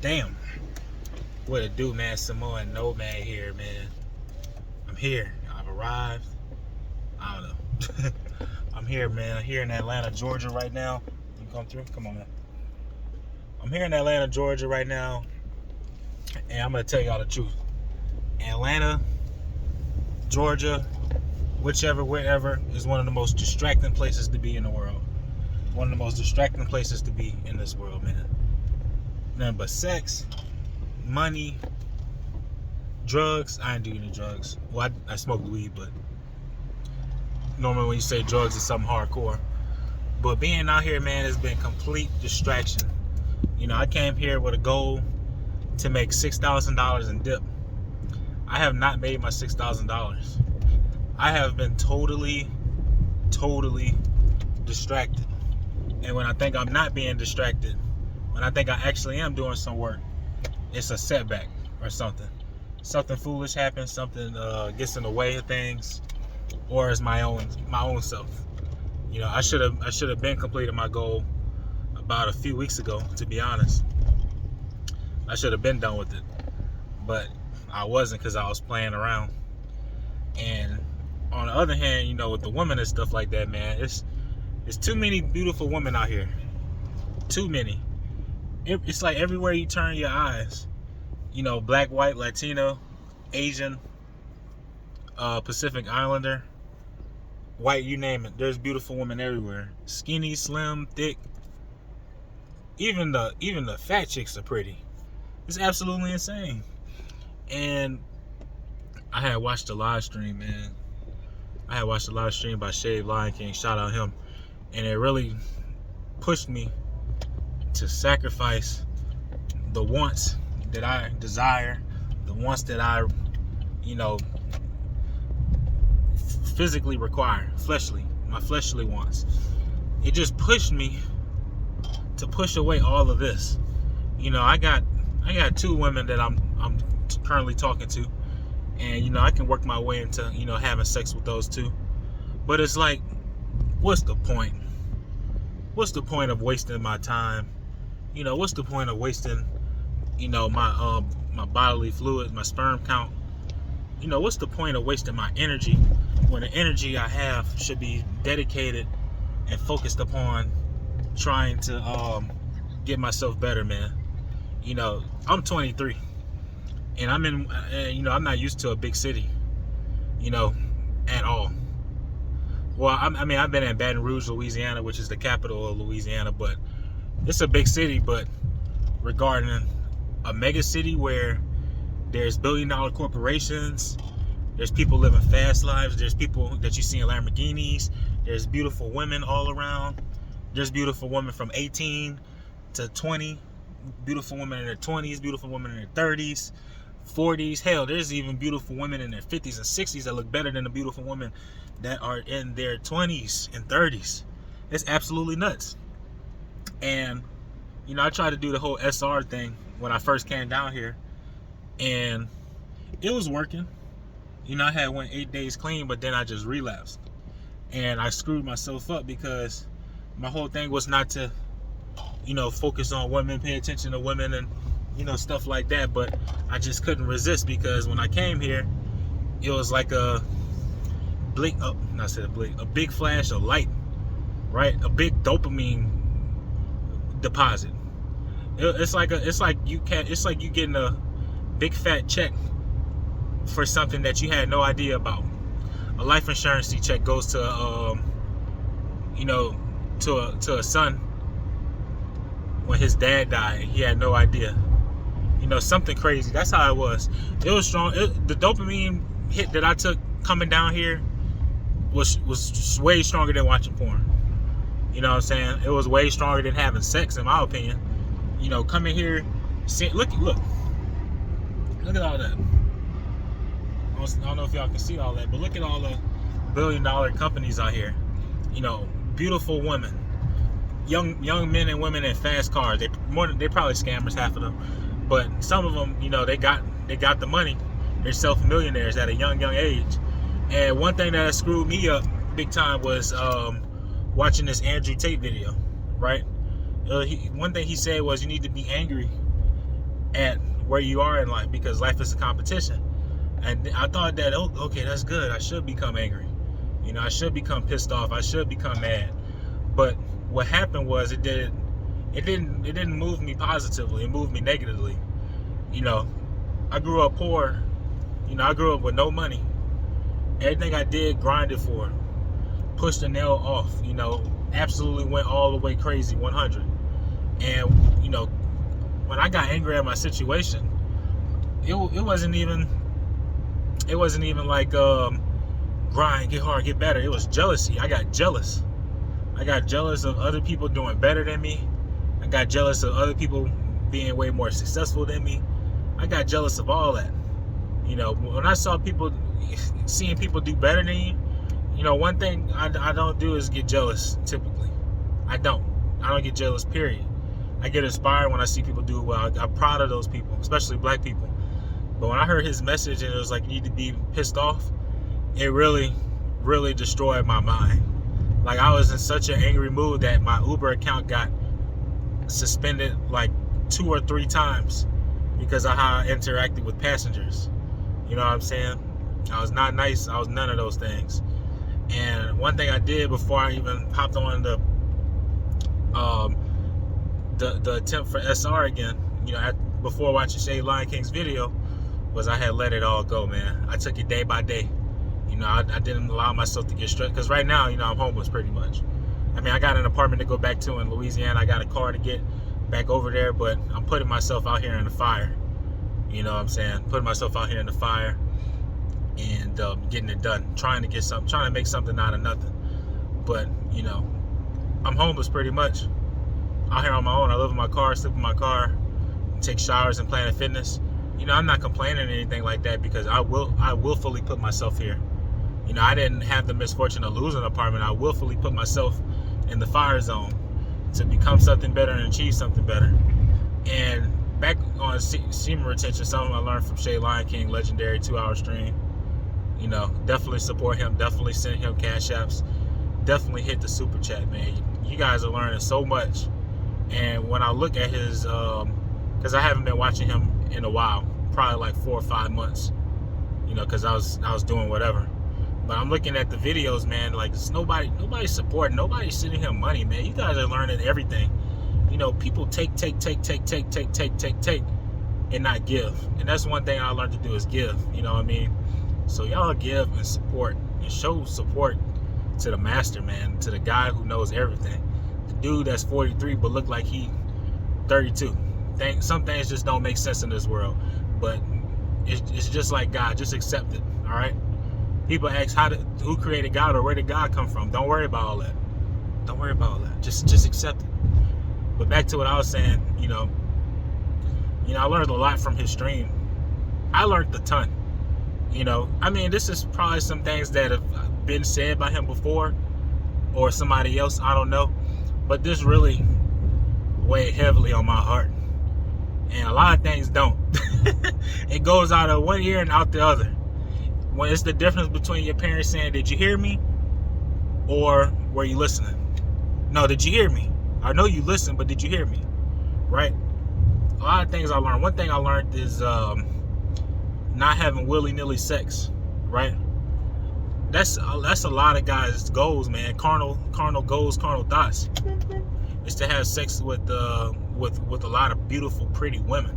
Damn. What it do, man? Samoan Nomad here, man. I'm here. I've arrived. I don't know. I'm here, man. I'm here in Atlanta, Georgia right now. You come through? Come on, man. I'm here in Atlanta, Georgia right now. And I'm going to tell y'all the truth. Atlanta, Georgia, wherever, is one of the most distracting places to be in the world. One of the most distracting places to be in this world, man. Nothing but sex, money, drugs. I ain't do any drugs. Well, I smoked weed, but normally when you say drugs, it's something hardcore. But being out here, man, has been complete distraction. You know, I came here with a goal to make $6,000 in dip. I have not made my $6,000. I have been totally distracted. And when I think I'm not being distracted, when I think I actually am doing some work, it's a setback or something. Something foolish happens, something gets in the way of things, or it's my own self. You know, I should have been completed my goal about a few weeks ago, to be honest. I should have been done with it, but I wasn't because I was playing around. And on the other hand, you know, with the women and stuff like that, man, it's too many beautiful women out here. Too many. It's like everywhere you turn your eyes, you know, black, white, Latino, Asian, Pacific Islander, white, you name it. There's beautiful women everywhere. Skinny, slim, thick. Even the fat chicks are pretty. It's absolutely insane. And I had watched a live stream, man. I had watched a live stream by Shave Lion King. Shout out him. And it really pushed me to sacrifice the wants that I desire, the wants that I, you know, physically require, my fleshly wants. It just pushed me to push away all of this. You know, I got two women that I'm currently talking to, and you know, I can work my way into, you know, having sex with those two. But it's like, what's the point? What's the point of wasting my time? You know, what's the point of wasting, you know, my bodily fluids, my sperm count? You know, what's the point of wasting my energy when the energy I have should be dedicated and focused upon trying to get myself better, man? You know, I'm 23, and I'm in, you know, I'm not used to a big city, you know, at all. Well, I mean, I've been in Baton Rouge, Louisiana, which is the capital of Louisiana, but it's a big city. But regarding a mega city where there's billion-dollar corporations, there's people living fast lives, there's people that you see in Lamborghinis, there's beautiful women all around, there's beautiful women from 18 to 20, beautiful women in their 20s, beautiful women in their 30s, 40s. Hell, there's even beautiful women in their 50s and 60s that look better than the beautiful women that are in their 20s and 30s. It's absolutely nuts. And, you know, I tried to do the whole SR thing when I first came down here, and it was working. You know, I went 8 days clean, but then I just relapsed. And I screwed myself up because my whole thing was not to, you know, focus on women, pay attention to women and, you know, stuff like that. But I just couldn't resist, because when I came here, it was like a big flash of light, right? A big dopamine deposit. It's like you getting a big fat check for something that you had no idea about. A life insurance check goes to you know, to a son when his dad died. He had no idea. You know, something crazy. That's how it was. It was strong. The dopamine hit that I took coming down here was way stronger than watching porn. You know what I'm saying? It was way stronger than having sex, in my opinion. You know, coming here, look at all that. I don't know if y'all can see all that, but look at all the billion-dollar companies out here. You know, beautiful women, young men and women in fast cars. They probably scammers, half of them, but some of them, you know, they got the money. They're self-millionaires at a young age. And one thing that screwed me up big time was watching this Andrew Tate video, right? One thing he said was, you need to be angry at where you are in life, because life is a competition. And I thought that, oh, okay, that's good. I should become angry. I should become pissed off. I should become mad. But what happened was it didn't move me positively. It moved me negatively. I grew up poor. I grew up with no money. Everything I did, grinded for. Pushed the nail off. Absolutely went all the way crazy, 100. And when I got angry at my situation, it wasn't even like grind, get hard, get better. It was jealousy. I got jealous. I got jealous of other people doing better than me. I got jealous of other people being way more successful than me. I got jealous of all that. When I saw seeing people do better than you, one thing I don't do is get jealous, typically. I don't get jealous, period. I get inspired when I see people do well. I'm proud of those people, especially black people. But when I heard his message and it was like, you need to be pissed off, it really, really destroyed my mind. Like, I was in such an angry mood that my Uber account got suspended like 2 or 3 times because of how I interacted with passengers. You know what I'm saying? I was not nice. I was none of those things. And one thing I did before I even hopped on the attempt for SR again, before watching Shay Lion King's video, was I had let it all go, man. I took it day by day. I didn't allow myself to get stressed, because right now, I'm homeless pretty much. I mean, I got an apartment to go back to in Louisiana. I got a car to get back over there, but I'm putting myself out here in the fire. You know what I'm saying? Putting myself out here in the fire and getting it done. Trying to make something out of nothing. But, I'm homeless pretty much. Out here on my own. I live in my car, sleep in my car, take showers and Planet Fitness. I'm not complaining or anything like that, because I willfully put myself here. I didn't have the misfortune of losing an apartment. I willfully put myself in the fire zone to become something better and achieve something better. And back on semen retention, something I learned from Shay Lion King, legendary 2-hour stream. Definitely support him. Definitely send him cash apps. Definitely hit the super chat, man. You guys are learning so much. And when I look at his, because I haven't been watching him in a while, probably like 4 or 5 months, because I was doing whatever. But I'm looking at the videos, man, like it's nobody's supporting, nobody's sending him money, man. You guys are learning everything. People take, and not give. And that's one thing I learned to do, is give. You know what I mean? So y'all give and support and show support to the master, man, to the guy who knows everything. The dude that's 43 but look like he 32. Some things just don't make sense in this world. But it's just like God. Just accept it, all right? People ask who created God, or where did God come from? Don't worry about all that. Don't worry about all that. Just accept it. But back to what I was saying, I learned a lot from his stream. I learned a ton. I mean, this is probably some things that have been said by him before, or somebody else, I don't know. But this really weighed heavily on my heart. And a lot of things don't. It goes out of one ear and out the other. When it's the difference between your parents saying, "Did you hear me?" or "Were you listening?" No, did you hear me? I know you listened, but did you hear me? Right? A lot of things I learned. One thing I learned is not having willy-nilly sex. Right? That's a lot of guys' goals, man. Carnal goals, carnal thoughts. Is to have sex with a lot of beautiful, pretty women.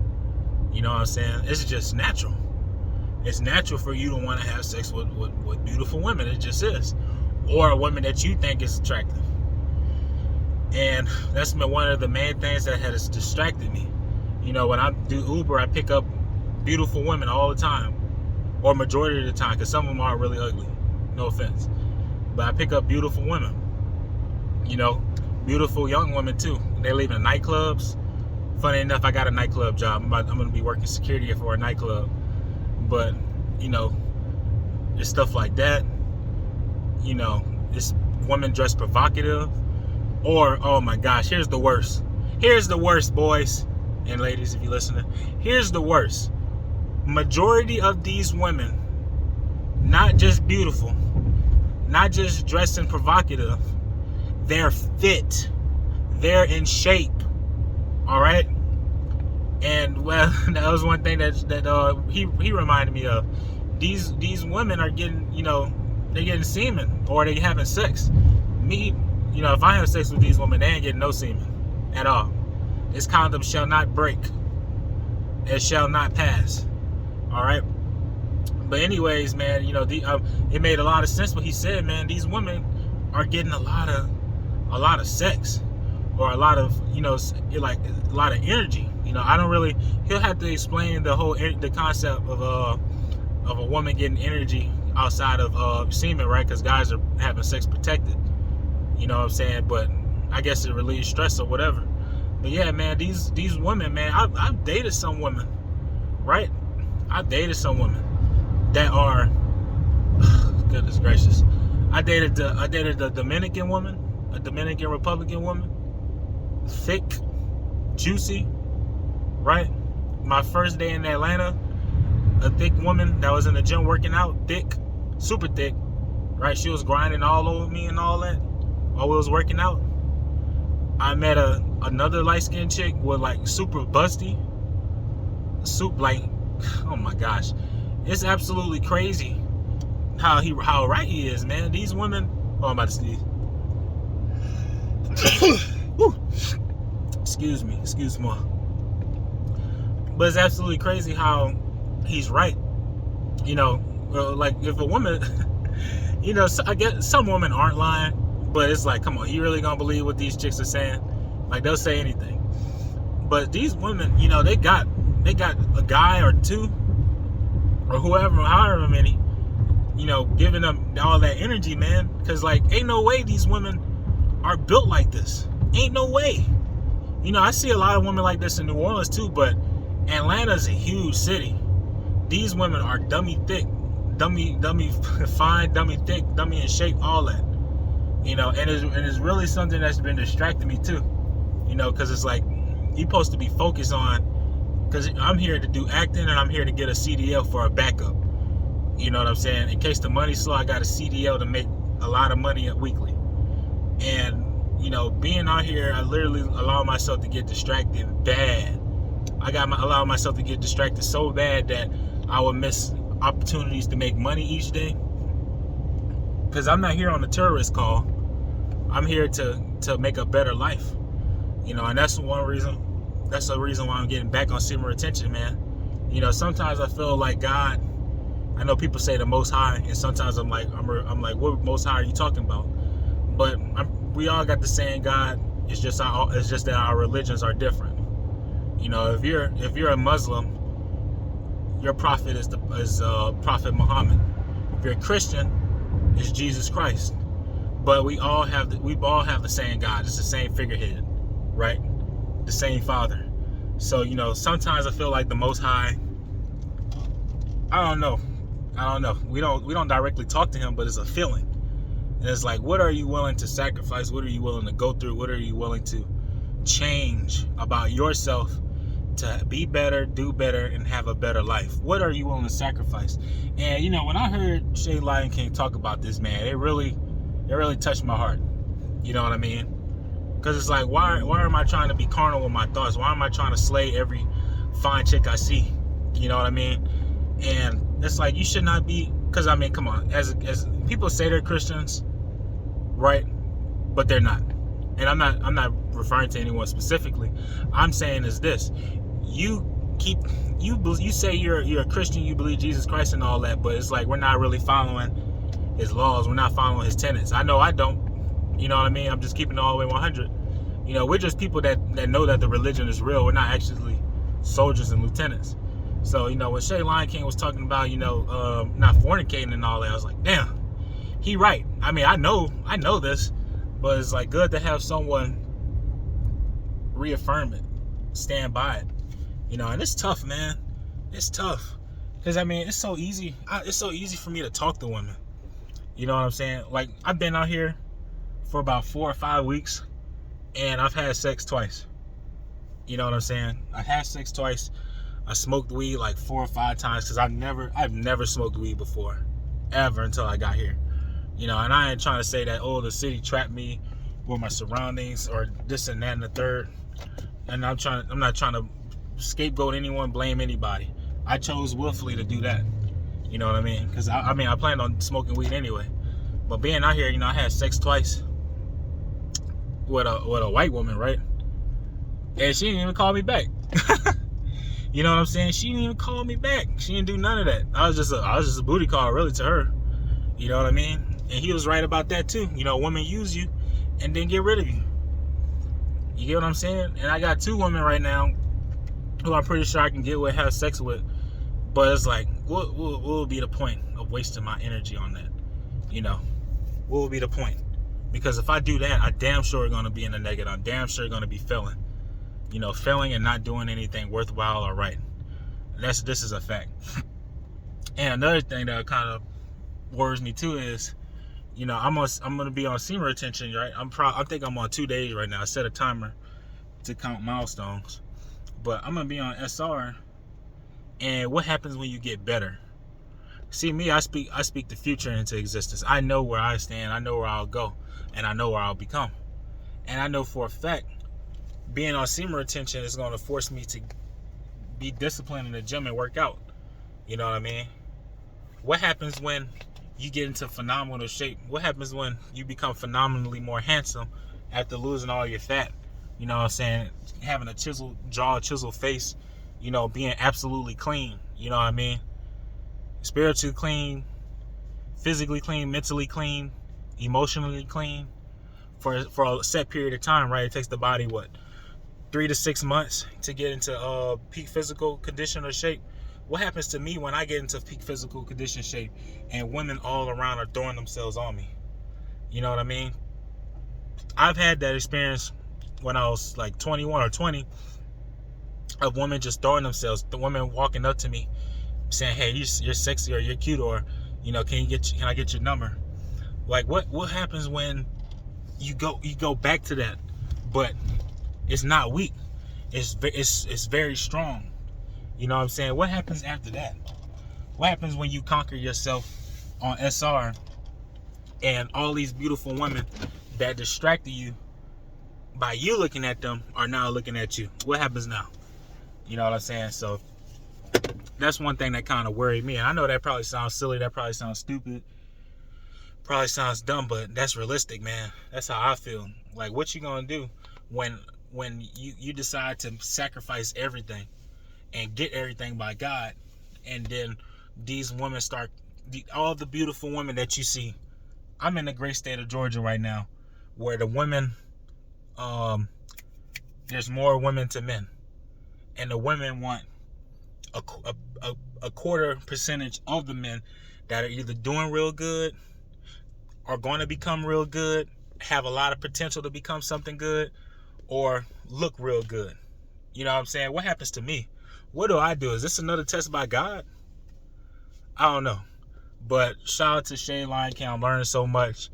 You know what I'm saying? It's just natural. It's natural for you to want to have sex with beautiful women. It just is. Or a woman that you think is attractive. And that's been one of the main things that has distracted me. When I do Uber, I pick up beautiful women all the time. Or majority of the time, because some of them are really ugly. No offense. But I pick up beautiful women. Beautiful young women too. They live in nightclubs. Funny enough, I got a nightclub job. I'm going to be working security for a nightclub. But, it's stuff like that. It's women dressed provocative. Or, oh my gosh, here's the worst. Here's the worst, boys and ladies, if you're listening. Here's the worst. Majority of these women, not just beautiful, not just dressed and provocative, they're fit. They're in shape. All right? And well, that was one thing that he reminded me of. These women are getting, they're getting semen, or they having sex. Me, if I have sex with these women, they ain't getting no semen at all. This condom shall not break. It shall not pass. All right. But anyways, man, it made a lot of sense what he said, man. These women are getting a lot of sex, or a lot of, like a lot of energy. I don't really. He'll have to explain the concept of a woman getting energy outside of semen, right? Because guys are having sex protected. You know what I'm saying? But I guess it relieves stress or whatever. But yeah, man, these women, man, I've dated some women, right? I've dated some women that are, goodness gracious. I dated a Dominican woman, a Dominican Republican woman, thick, juicy, right? My first day in Atlanta, a thick woman that was in the gym working out, thick, super thick, right? She was grinding all over me and all that while we was working out. I met another light-skinned chick with like super busty, like, oh my gosh, it's absolutely crazy how right he is, man. These women, oh, I'm about to sneeze. Excuse me. But it's absolutely crazy how he's right. Like if a woman, I guess some women aren't lying, but it's like, come on, you really gonna believe what these chicks are saying? Like, they'll say anything. But these women, they got a guy or two, or however many, giving them all that energy, man. Because, like, ain't no way these women are built like this. Ain't no way. I see a lot of women like this in New Orleans too, but Atlanta's a huge city. These women are dummy thick, dummy fine, dummy thick, dummy in shape, all that. And it's really something that's been distracting me too. Because it's like, you're supposed to be focused on, because I'm here to do acting and I'm here to get a CDL for a backup. You know what I'm saying? In case the money's slow, I got a CDL to make a lot of money weekly. And, being out here, I literally allow myself to get distracted bad. Allow myself to get distracted so bad that I would miss opportunities to make money each day. Because I'm not here on a terrorist call. I'm here to make a better life. And that's one reason. That's the reason why I'm getting back on Semen retention, man. Sometimes I feel like God. I know people say the Most High, and sometimes I'm like, what Most High are you talking about? But we all got the same God. It's just that our religions are different. If you're a Muslim, your prophet is Prophet Muhammad. If you're a Christian, it's Jesus Christ. But we all have the same God. It's the same figurehead, right? The same Father. So sometimes I feel like the Most High. I don't know. We don't directly talk to him, but it's a feeling. And it's like, what are you willing to sacrifice? What are you willing to go through? What are you willing to change about yourself to be better, do better, and have a better life? What are you willing to sacrifice? And when I heard Shay Lion King talk about this, man, it really touched my heart. You know what I mean? Because it's like, why am I trying to be carnal with my thoughts? Why am I trying to slay every fine chick I see? You know what I mean? And it's like, you should not be. Because come on, as people say they're Christians, right? But they're not. And I'm not referring to anyone specifically. I'm saying is this: you say you're a Christian, you believe Jesus Christ and all that, but it's like, we're not really following his laws. We're not following his tenets. I know I don't. You know what I mean? I'm just keeping it all the way 100. We're just people that know that the religion is real. We're not actually soldiers and lieutenants. So, when Shay Lion King was talking about, not fornicating and all that, I was like, damn, he right. I know this, but it's like good to have someone reaffirm it, stand by it, and it's tough, man. It's tough. Because, it's so easy. It's so easy for me to talk to women. You know what I'm saying? Like, I've been out here for about 4 or 5 weeks, and I've had sex twice. You know what I'm saying? I had sex twice. I smoked weed like 4 or 5 times because I've never smoked weed before, ever, until I got here. And I ain't trying to say that, the city trapped me with my surroundings or this and that and the third. And I'm not trying to scapegoat anyone, blame anybody. I chose willfully to do that. You know what I mean? Because I planned on smoking weed anyway. But being out here, I had sex twice with a white woman, right? And she didn't even call me back. You know what I'm saying? She didn't even call me back. She didn't do none of that. I was just a booty call, really, to her. You know what I mean? And he was right about that too. Women use you and then get rid of you. You get what I'm saying? And I got 2 women right now who I'm pretty sure I can get with, have sex with. But it's like, what will be the point of wasting my energy on that? What will be the point? Because if I do that, I damn sure going to be in the negative. I'm damn sure going to be failing. Failing and not doing anything worthwhile or right. This is a fact. And another thing that kind of worries me too is, I'm gonna be on semen retention, right? I think I'm on 2 days right now. I set a timer to count milestones, but I'm gonna be on SR. And what happens when you get better? See, me, I speak the future into existence. I know where I stand. I know where I'll go, and I know where I'll become. And I know for a fact, being on semen retention is going to force me to be disciplined in the gym and work out. You know what I mean? What happens when you get into phenomenal shape? What happens when you become phenomenally more handsome after losing all your fat? You know what I'm saying? Having a chiseled jaw, chiseled face, being absolutely clean. You know what I mean? Spiritually clean, physically clean, mentally clean, emotionally clean for a set period of time, right? It takes the body, 3 to 6 months to get into peak physical condition or shape. What happens to me when I get into peak physical condition shape and women all around are throwing themselves on me? You know what I mean? I've had that experience when I was like 21 or 20 of women just throwing themselves, the women walking up to me saying, hey, you're sexy or you're cute, or can I get your number? Like what happens when you go back to that, but it's not weak, it's very strong. You know what I'm saying? What happens after that? What happens when you conquer yourself on SR and all these beautiful women that distracted you by you looking at them are now looking at you? What happens now? You know what I'm saying? So that's one thing that kind of worried me. And I know that probably sounds silly, that probably sounds stupid, probably sounds dumb, but that's realistic, man. That's how I feel. Like, what you gonna do when you decide to sacrifice everything and get everything by God, and then these women start, all the beautiful women that you see. I'm in the great state of Georgia right now, where the women, there's more women to men, and the women want a quarter percentage of the men that are either doing real good, are going to become real good, have a lot of potential to become something good, or look real good. You know what I'm saying? What happens to me? What do I do? Is this another test by God? I don't know. But shout out to Shay Lion King. I'm learning so much.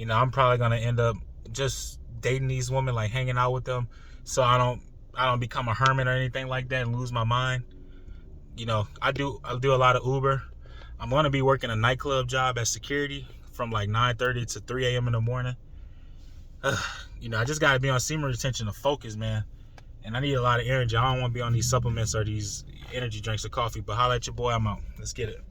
I'm probably gonna end up just dating these women, like hanging out with them, so I don't become a hermit or anything like that and lose my mind. I do a lot of Uber. I'm gonna be working a nightclub job as security from like 9:30 to 3 a.m. in the morning. I just gotta be on semen retention to focus, man. And I need a lot of energy. I don't want to be on these supplements or these energy drinks or coffee. But holla at your boy. I'm out. Let's get it.